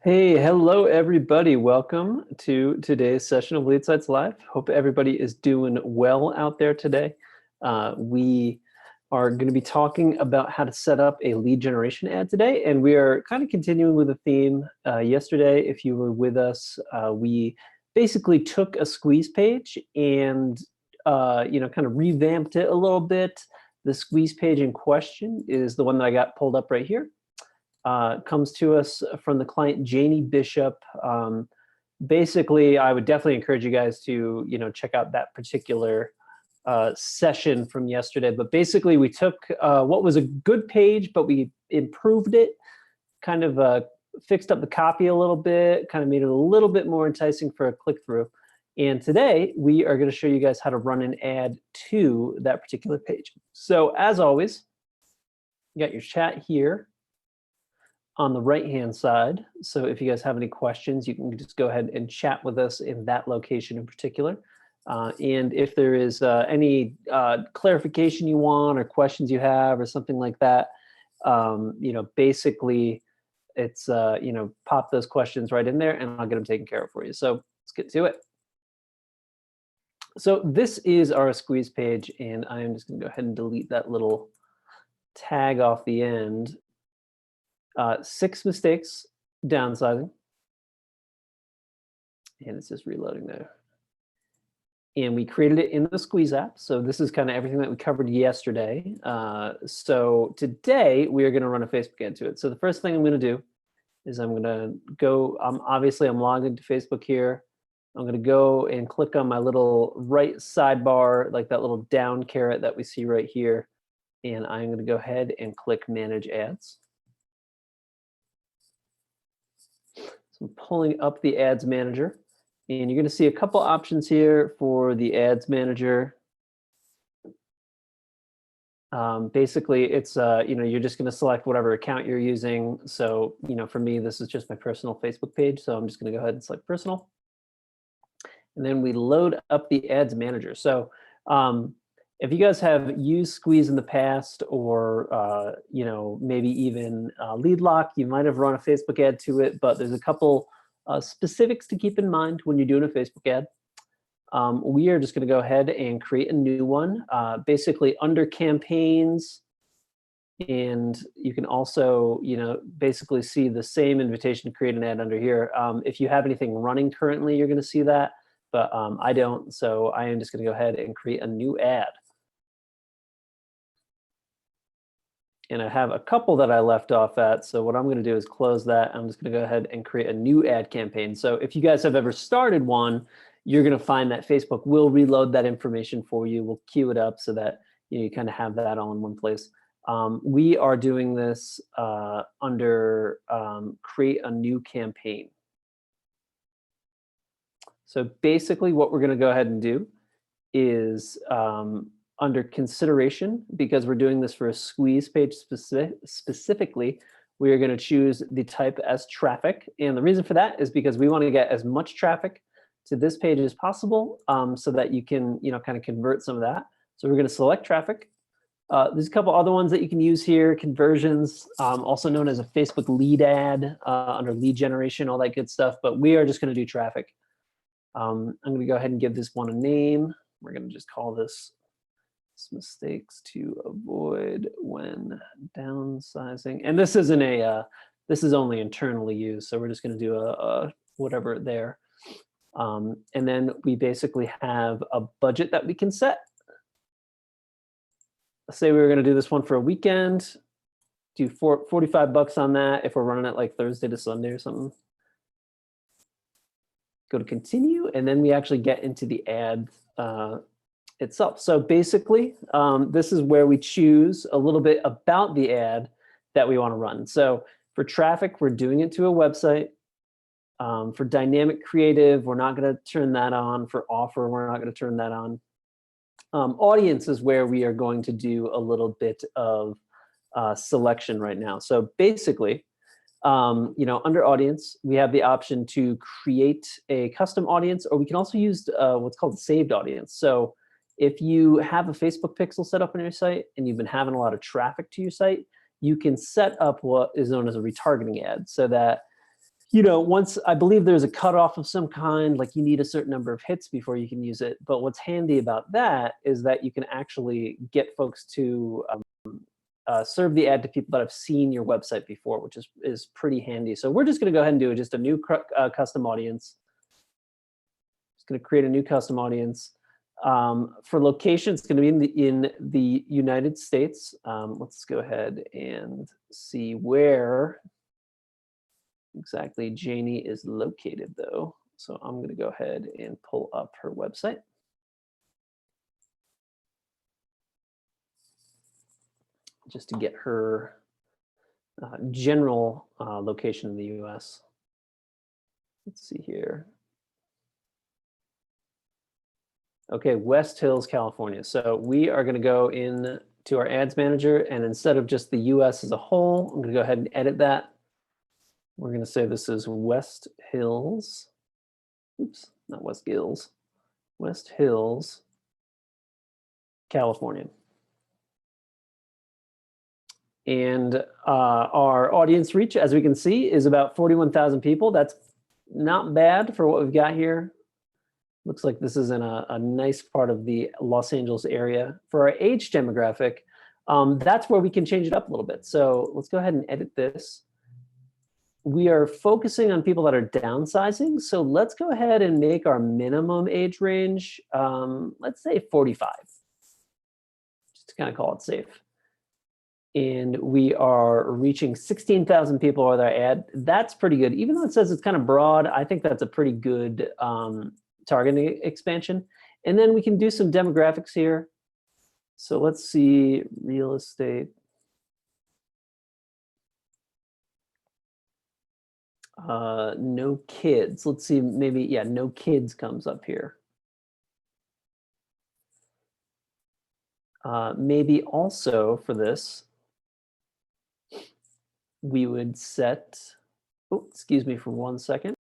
Hey, hello everybody. Welcome to today's session of Lead Sites Live. Hope everybody is doing well out there today. We are going to be talking about how to set up a lead generation ad today, and we are kind of continuing with the theme. Yesterday, if you were with us, we basically took a squeeze page and kind of revamped it a little bit. The squeeze page in question is the one that I got pulled up right here. Comes to us from the client Janie Bishop. Basically, I would definitely encourage you guys to check out that particular session from yesterday. But basically, we took what was a good page, but we improved it, kind of fixed up the copy a little bit, kind of made it a little bit more enticing for a click-through. And today, we are going to show you guys how to run an ad to that particular page. So as always, you got your chat here on the right-hand side. So if you guys have any questions, you can just go ahead and chat with us in that location in particular. And if there is any clarification you want or questions you have or something like that, basically it's, pop those questions right in there and I'll get them taken care of for you. So let's get to it. So this is our squeeze page, and I am just gonna go ahead and delete that little tag off the end. 6 mistakes, downsizing. And it's just reloading there. And we created it in the Squeeze app. So this is kind of everything that we covered yesterday. So today we are going to run a Facebook ad to it. So the first thing I'm going to do is I'm going to go, obviously I'm logged into Facebook here. I'm going to go and click on my little right sidebar, like that little down caret that we see right here. And I'm going to go ahead and click Manage Ads. I'm pulling up the Ads Manager, and you're going to see a couple options here for the Ads Manager. Basically, it's you're just going to select whatever account you're using. So for me, this is just my personal Facebook page, so I'm just going to go ahead and select personal, and then we load up the Ads Manager. So if you guys have used Squeeze in the past, or maybe even Lead Lock, you might have run a Facebook ad to it, but there's a couple specifics to keep in mind when you're doing a Facebook ad. We are just going to go ahead and create a new one, basically under campaigns, and you can also basically see the same invitation to create an ad under here. If you have anything running currently, you're going to see that, but I don't, so I am just going to go ahead and create a new ad. And I have a couple that I left off at. So what I'm going to do is close that. I'm just going to go ahead and create a new ad campaign. So if you guys have ever started one, you're going to find that Facebook will reload that information for you. We'll queue it up so that you kind of have that all in one place. We are doing this under create a new campaign. So basically what we're going to go ahead and do is under consideration, because we're doing this for a squeeze page specifically, we are going to choose the type as traffic. And the reason for that is because we want to get as much traffic to this page as possible, so that you can kind of convert some of that. So we're going to select traffic. There's a couple other ones that you can use here, conversions, also known as a Facebook lead ad, under lead generation, all that good stuff. But we are just going to do traffic. I'm going to go ahead and give this one a name. We're going to just call this mistakes to avoid when downsizing. And this isn't this is only internally used, so we're just going to do a whatever there. And then we basically have a budget that we can set. Let's say we were going to do this one for a weekend, do $45 on that if we're running it like Thursday to Sunday or something. Go to continue, and then we actually get into the ad itself. So basically, this is where we choose a little bit about the ad that we want to run. So for traffic, we're doing it to a website. For dynamic creative, we're not going to turn that on. For offer, we're not going to turn that on. Audience is where we are going to do a little bit of selection right now. So basically, under audience, we have the option to create a custom audience, or we can also use what's called saved audience. So if you have a Facebook pixel set up on your site and you've been having a lot of traffic to your site, you can set up what is known as a retargeting ad, so that you know, once I believe there's a cutoff of some kind, like you need a certain number of hits before you can use it. But what's handy about that is that you can actually get folks to serve the ad to people that have seen your website before, which is pretty handy. So we're just going to go ahead and do just a new custom audience. Just going to create a new custom audience. For location, it's going to be in the United States. Let's go ahead and see where exactly Janie is located, though. So I'm going to go ahead and pull up her website. Just to get her general location in the US. Let's see here. Okay, West Hills, California. So we are going to go in to our ads manager, and instead of just the US as a whole, I'm going to go ahead and edit that. We're going to say this is West Hills. Oops, not West Gills. West Hills, California. And our audience reach, as we can see, is about 41,000 people. That's not bad for what we've got here. Looks like this is in a nice part of the Los Angeles area. For our age demographic, that's where we can change it up a little bit. So let's go ahead and edit this. We are focusing on people that are downsizing. So let's go ahead and make our minimum age range, let's say 45, just to kind of call it safe. And we are reaching 16,000 people with our ad. That's pretty good. Even though it says it's kind of broad, I think that's a pretty good targeting expansion. And then we can do some demographics here. So let's see, real estate. No kids. Let's see, maybe, yeah, no kids comes up here. Maybe also for this, we would set, oh, excuse me for 1 second.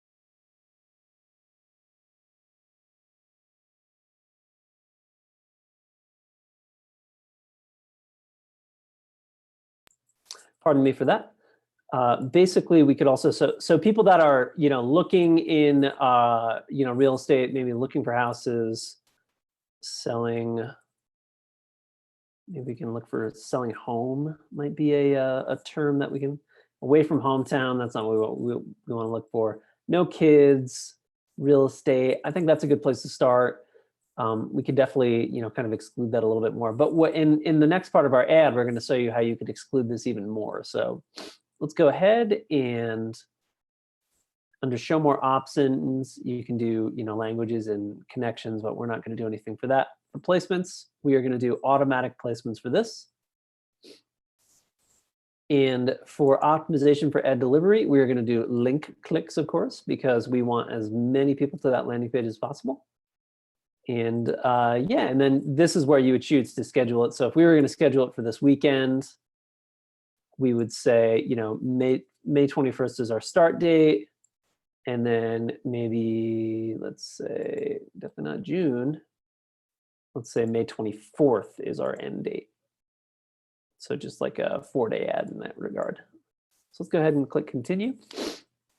Pardon me for that. Basically, we could also, so people that are, you know, looking in, you know, real estate, maybe looking for houses, selling, maybe we can look for selling home might be a term that we can, away from hometown, that's not what we want to look for. No kids, real estate, I think that's a good place to start. We could definitely, you know, kind of exclude that a little bit more. But what in the next part of our ad, we're going to show you how you could exclude this even more. So let's go ahead and under show more options, you can do, you know, languages and connections, but we're not going to do anything for that. For placements, we are going to do automatic placements for this. And for optimization for ad delivery, we are going to do link clicks, of course, because we want as many people to that landing page as possible. And yeah, and then this is where you would choose to schedule it. So if we were going to schedule it for this weekend, we would say, you know, May 21st is our start date. And then maybe, let's say, definitely not June. Let's say May 24th is our end date. So just like a 4-day ad in that regard. So let's go ahead and click continue.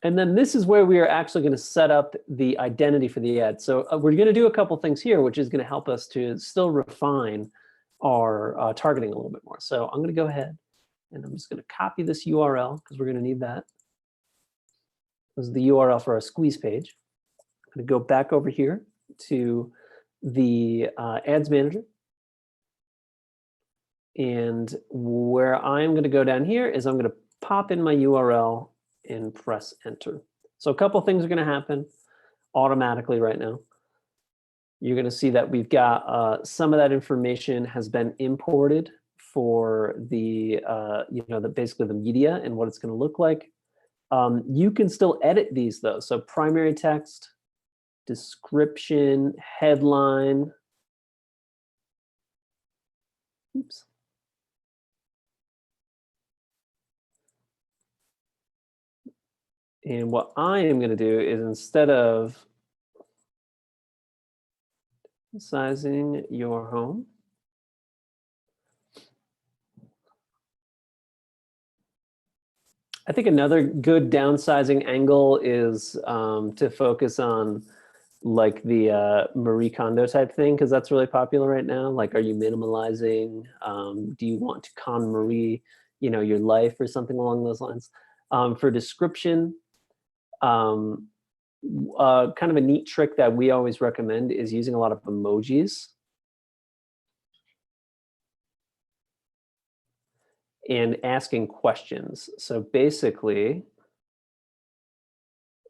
And then this is where we are actually going to set up the identity for the ad. So we're going to do a couple things here, which is going to help us to still refine our targeting a little bit more. So I'm going to go ahead and I'm just going to copy this URL because we're going to need that. This is the URL for our squeeze page. I'm going to go back over here to the ads manager. And where I'm going to go down here is I'm going to pop in my URL and press enter. So a couple things are going to happen automatically right now. You're going to see that we've got some of that information has been imported for the, you know, basically the media and what it's going to look like. You can still edit these though. So primary text, description, headline. Oops. And what I am going to do is instead of sizing your home, I think another good downsizing angle is to focus on like the Marie Kondo type thing, because that's really popular right now. Like, are you minimalizing? Do you want to KonMari, your life or something along those lines? For description, kind of a neat trick that we always recommend is using a lot of emojis. And asking questions. So basically,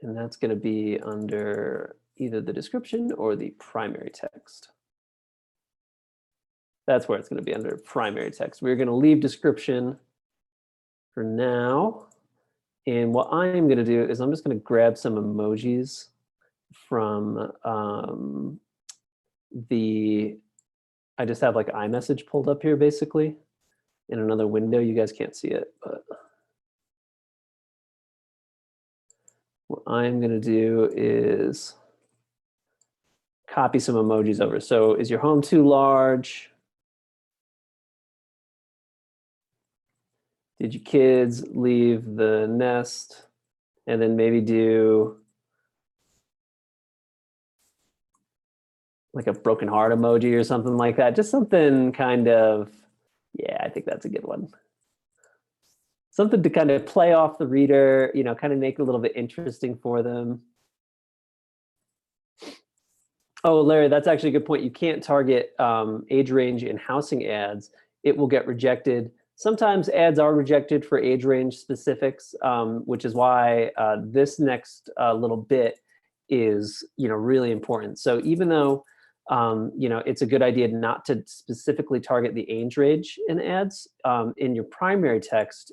and that's going to be under either the description or the primary text. That's where it's going to be, under primary text. We're going to leave description for now. And what I'm going to do is I'm just going to grab some emojis from I just have like iMessage pulled up here basically in another window. You guys can't see it, but what I'm going to do is copy some emojis over. So is your home too large? Did your kids leave the nest? And then maybe do like a broken heart emoji or something like that. Just something kind of, yeah, I think that's a good one. Something to kind of play off the reader, kind of make it a little bit interesting for them. Oh, Larry, that's actually a good point. You can't target age range in housing ads. It will get rejected. Sometimes ads are rejected for age range specifics, which is why this next little bit is really important. So even though it's a good idea not to specifically target the age range in ads, in your primary text,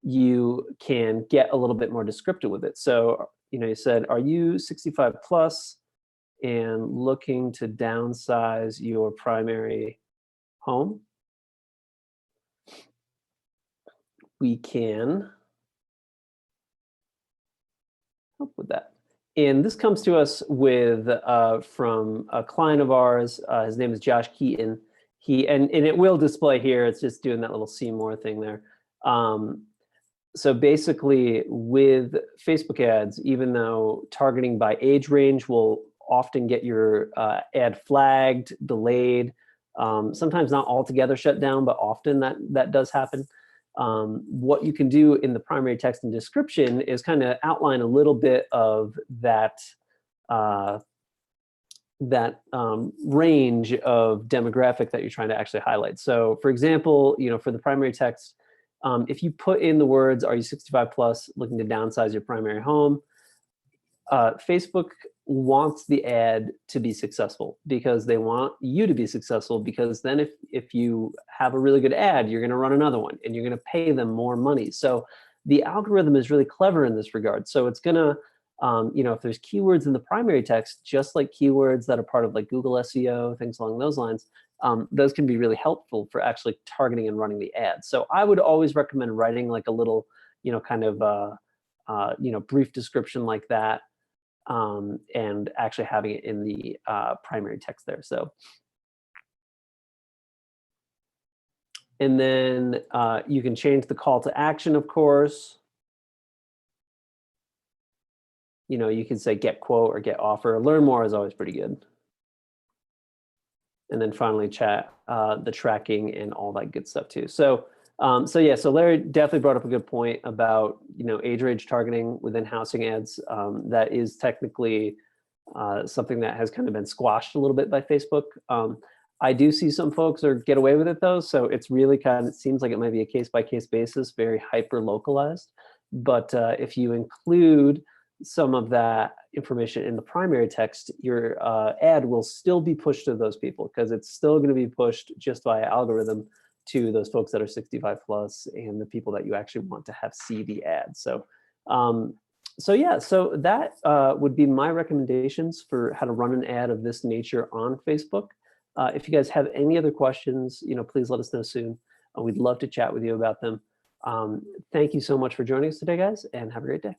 you can get a little bit more descriptive with it. So you said, are you 65 plus and looking to downsize your primary home? We can help with that. And this comes to us with from a client of ours. His name is Josh Keaton. And it will display here. It's just doing that little see more thing there. So basically, with Facebook ads, even though targeting by age range will often get your ad flagged, delayed, sometimes not altogether shut down, but often that does happen. What you can do in the primary text and description is kind of outline a little bit of that range of demographic that you're trying to actually highlight. So for example, for the primary text, if you put in the words, are you 65 plus looking to downsize your primary home? Facebook wants the ad to be successful because they want you to be successful, because then if you have a really good ad, you're going to run another one and you're going to pay them more money. So the algorithm is really clever in this regard. So it's going to, if there's keywords in the primary text, just like keywords that are part of like Google SEO, things along those lines, those can be really helpful for actually targeting and running the ad. So I would always recommend writing like a little, kind of, brief description like that. And actually having it in the primary text there. So, and then you can change the call to action, of course. You can say get quote or get offer. Learn more is always pretty good. And then finally chat the tracking and all that good stuff too. So so Larry definitely brought up a good point about age range targeting within housing ads. That is technically something that has kind of been squashed a little bit by Facebook. I do see some folks get away with it though, so it's really it seems like it might be a case by case basis, very hyper localized. But if you include some of that information in the primary text, your ad will still be pushed to those people, because it's still going to be pushed just via algorithm to those folks that are 65 plus and the people that you actually want to have see the ad. So, so that would be my recommendations for how to run an ad of this nature on Facebook. If you guys have any other questions, please let us know soon. We'd love to chat with you about them. Thank you so much for joining us today, guys, and have a great day.